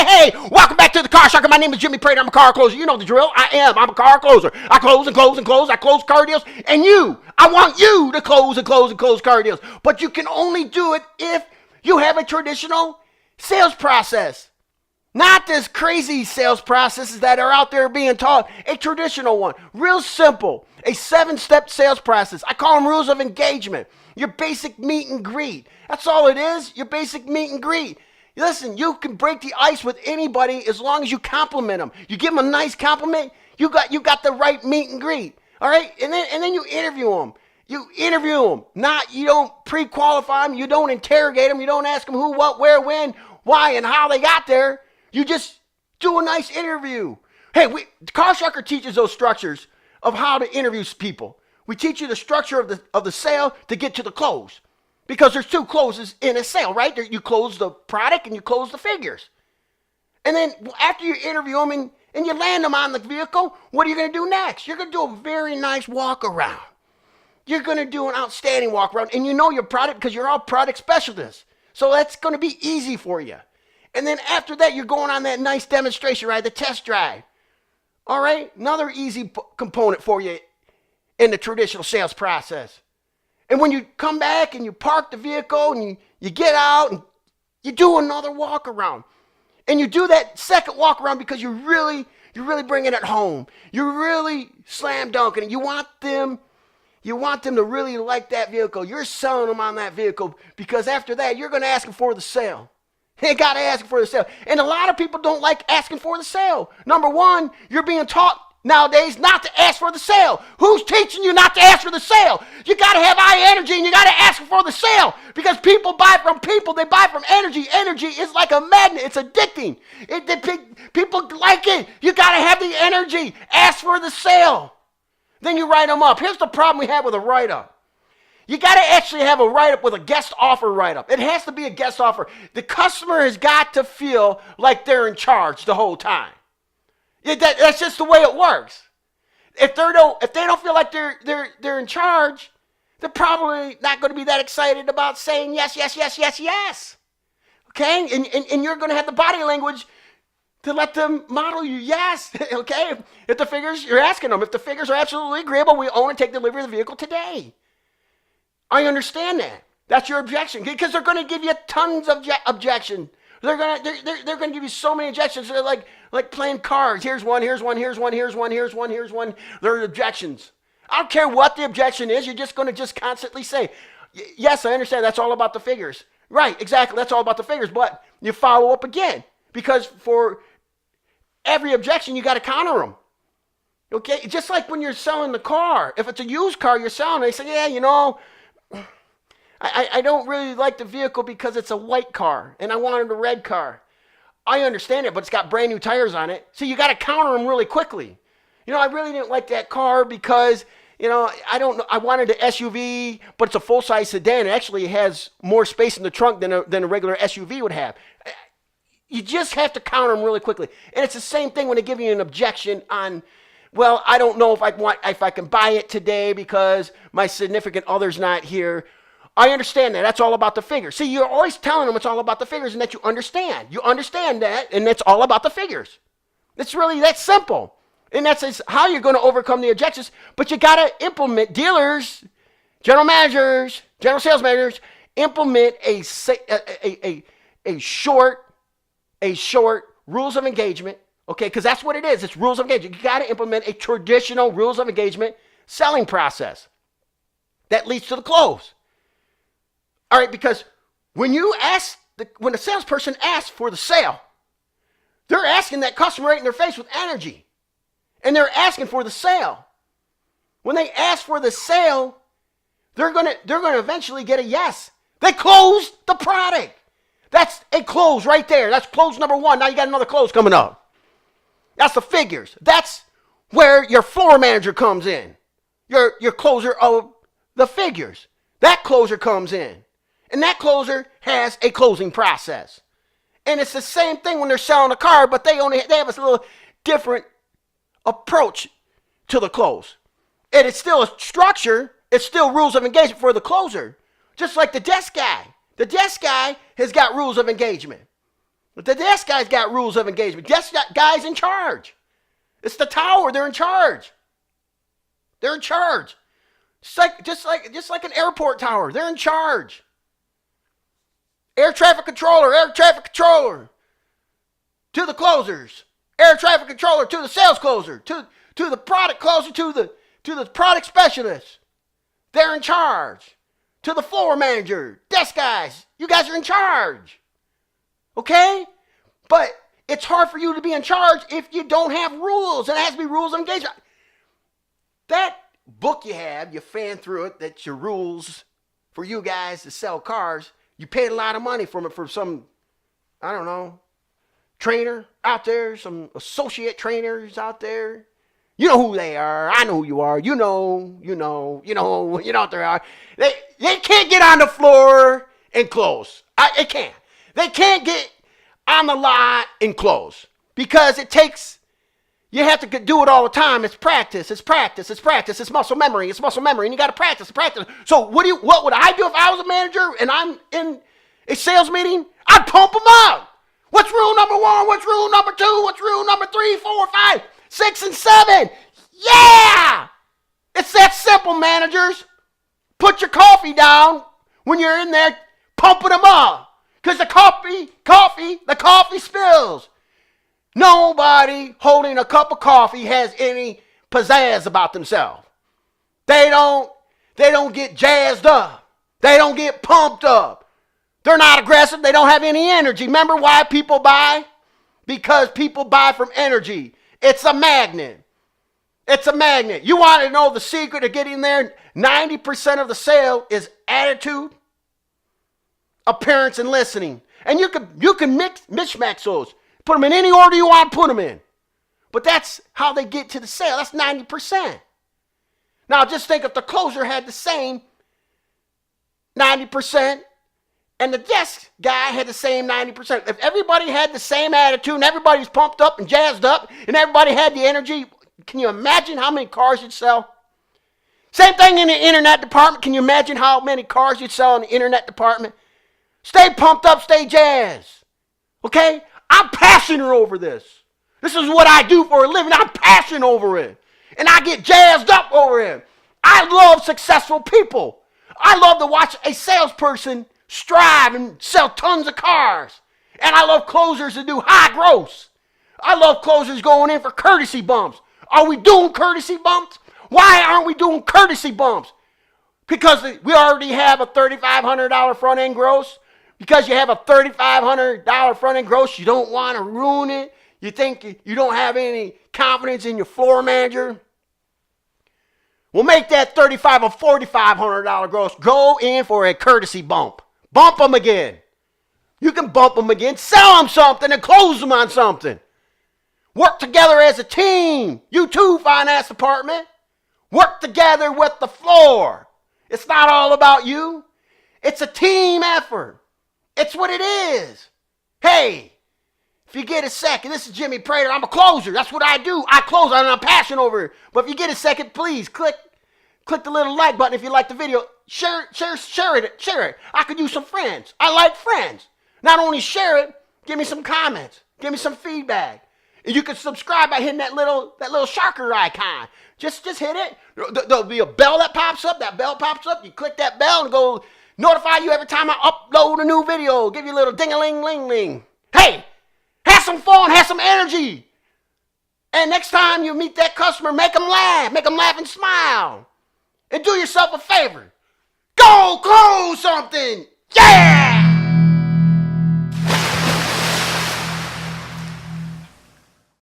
Hey, welcome back to the Car Sharker. My name is Jimmy Prater. I'm a car closer. You know the drill. I'm a car closer. I close and close and close. I close car deals. And I want you to close and close and close car deals. But you can only do it if you have a traditional sales process. Not this crazy sales processes that are out there being taught. A traditional one. Real simple. A 7-step sales process. I call them rules of engagement. Your basic meet and greet. That's all it is. Your basic meet and greet. Listen, you can break the ice with anybody as long as you compliment them. You give them a nice compliment, you got the right meet and greet. All right? And then you interview them. You interview them. You don't pre-qualify them. You don't interrogate them. You don't ask them who, what, where, when, why, and how they got there. You just do a nice interview. Hey, Car Sharker teaches those structures of how to interview people. We teach you the structure of the sale to get to the close. Because there's 2 closes in a sale, right? You close the product and you close the figures. And then after you interview them and you land them on the vehicle, what are you going to do next? You're going to do a very nice walk around. You're going to do an outstanding walk around. And you know your product because you're all product specialists. So that's going to be easy for you. And then after that, you're going on that nice demonstration ride, the test drive. All right? Another easy component for you in the traditional sales process. And when you come back and you park the vehicle and you get out and you do another walk around. And you do that second walk around because you're really bringing it home. You're really slam dunking it. You want them to really like that vehicle. You're selling them on that vehicle because after that, you're going to ask them for the sale. You got to ask them for the sale. And a lot of people don't like asking for the sale. Number one, you're being taught nowadays not to ask for the sale. Who's teaching you not to ask for the sale? You got to have high energy and you got to ask for the sale because people buy from people. They buy from energy. Energy is like a magnet. It's addicting. People like it. You got to have the energy. Ask for the sale. Then you write them up. Here's the problem we have with a write-up. You got to actually have a write-up with a guest offer write-up. It has to be a guest offer. The customer has got to feel like they're in charge the whole time. That's just the way it works. If they don't feel like they're in charge, they're probably not going to be that excited about saying yes, yes, yes, yes, yes. Okay? And you're going to have the body language to let them model you yes. Okay? If the figures, you're asking them, if the figures are absolutely agreeable, we own and take delivery of the vehicle today. I understand that. That's your objection. Because they're going to give you tons of objections. They're gonna give you so many objections. They're like playing cards. Here's one, here's one, here's one, here's one, here's one, here's one. They're objections. I don't care what the objection is. You're just going to constantly say, yes, I understand. That's all about the figures. Right, exactly. That's all about the figures. But you follow up again. Because for every objection, you got to counter them. Okay? Just like when you're selling the car. If it's a used car you're selling, they say, yeah, I don't really like the vehicle because it's a white car and I wanted a red car. I understand it, but it's got brand new tires on it. So you got to counter them really quickly. I really didn't like that car because, I don't know. I wanted an SUV, but it's a full-size sedan. It actually has more space in the trunk than a regular SUV would have. You just have to counter them really quickly. And it's the same thing when they give you an objection on, well, I don't know if I can buy it today because my significant other's not here. I understand that. That's all about the figures. See, you're always telling them it's all about the figures and that you understand. You understand that, and it's all about the figures. It's really that simple. And that's how you're going to overcome the objections. But you got to implement, dealers, general managers, general sales managers, implement a short rules of engagement. Okay, because that's what it is. It's rules of engagement. You got to implement a traditional rules of engagement selling process that leads to the close. All right, because when a salesperson asks for the sale, they're asking that customer right in their face with energy. And they're asking for the sale. When they ask for the sale, they're gonna eventually get a yes. They close the product. That's a close right there. That's close number 1. Now you got another close coming up. That's the figures. That's where your floor manager comes in. Your closer of the figures. That closer comes in. And that closer has a closing process. And it's the same thing when they're selling a car, but they have a little different approach to the close. And it's still a structure. It's still rules of engagement for the closer. Just like the desk guy. The desk guy has got rules of engagement. But the desk guy's got rules of engagement. Desk guy's in charge. It's the tower. They're in charge. They're in charge. Just like an airport tower. They're in charge. Air traffic controller. To the closers. Air traffic controller to the sales closer. To the product closer. To the product specialist. They're in charge. To the floor manager. Desk guys. You guys are in charge. Okay? But it's hard for you to be in charge if you don't have rules. It has to be rules of engagement. That book you have, you fan through it, that's your rules for you guys to sell cars. You paid a lot of money from it for some, I don't know, trainer out there, some associate trainers out there. You know who they are. I know who you are. You know what they are. They can't get on the floor and close. They can't. They can't get on the lot and close because it takes, you have to do it all the time. It's practice. It's muscle memory. And you got to practice. So what would I do if I was a manager and I'm in a sales meeting? I'd pump them up. What's rule number 1? What's rule number 2? What's rule number 3, 4, 5, 6, and 7? Yeah! It's that simple, managers. Put your coffee down when you're in there pumping them up. Because the coffee spills. Nobody holding a cup of coffee has any pizzazz about themselves. They don't get jazzed up. They don't get pumped up. They're not aggressive. They don't have any energy. Remember why people buy? Because people buy from energy. It's a magnet. You want to know the secret of getting there? 90% of the sale is attitude, appearance, and listening. And you can mix those. Put them in any order you want to put them in. But that's how they get to the sale. That's 90%. Now just think if the closer had the same 90% and the desk guy had the same 90%. If everybody had the same attitude and everybody's pumped up and jazzed up and everybody had the energy, can you imagine how many cars you'd sell? Same thing in the internet department. Can you imagine how many cars you'd sell in the internet department? Stay pumped up, stay jazzed. Okay? I'm passionate over this. This is what I do for a living. I'm passionate over it. And I get jazzed up over it. I love successful people. I love to watch a salesperson strive and sell tons of cars. And I love closers that do high gross. I love closers going in for courtesy bumps. Are we doing courtesy bumps? Why aren't we doing courtesy bumps? Because we already have a $3,500 front end gross. Because you have a $3,500 front end gross, you don't want to ruin it. You think you don't have any confidence in your floor manager. Well, make that $3,500 or $4,500 gross. Go in for a courtesy bump. Bump them again. You can bump them again. Sell them something and close them on something. Work together as a team. You too, finance department. Work together with the floor. It's not all about you. It's a team effort. It's what it is. Hey, if you get a second, this is Jimmy Prater. I'm a closer. That's what I do. I close and I'm passionate over it. But if you get a second, please click the little like button if you like the video. Share it. I could use some friends. I like friends. Not only share it, give me some comments. Give me some feedback. And you can subscribe by hitting that little sharker icon. Just hit it. There'll be a bell that pops up. That bell pops up. You click that bell and go notify you every time I upload a new video. Give you a little ding-a-ling-ling-ling. Hey, have some fun. Have some energy. And next time you meet that customer, make them laugh. Make them laugh and smile. And do yourself a favor. Go close something. Yeah!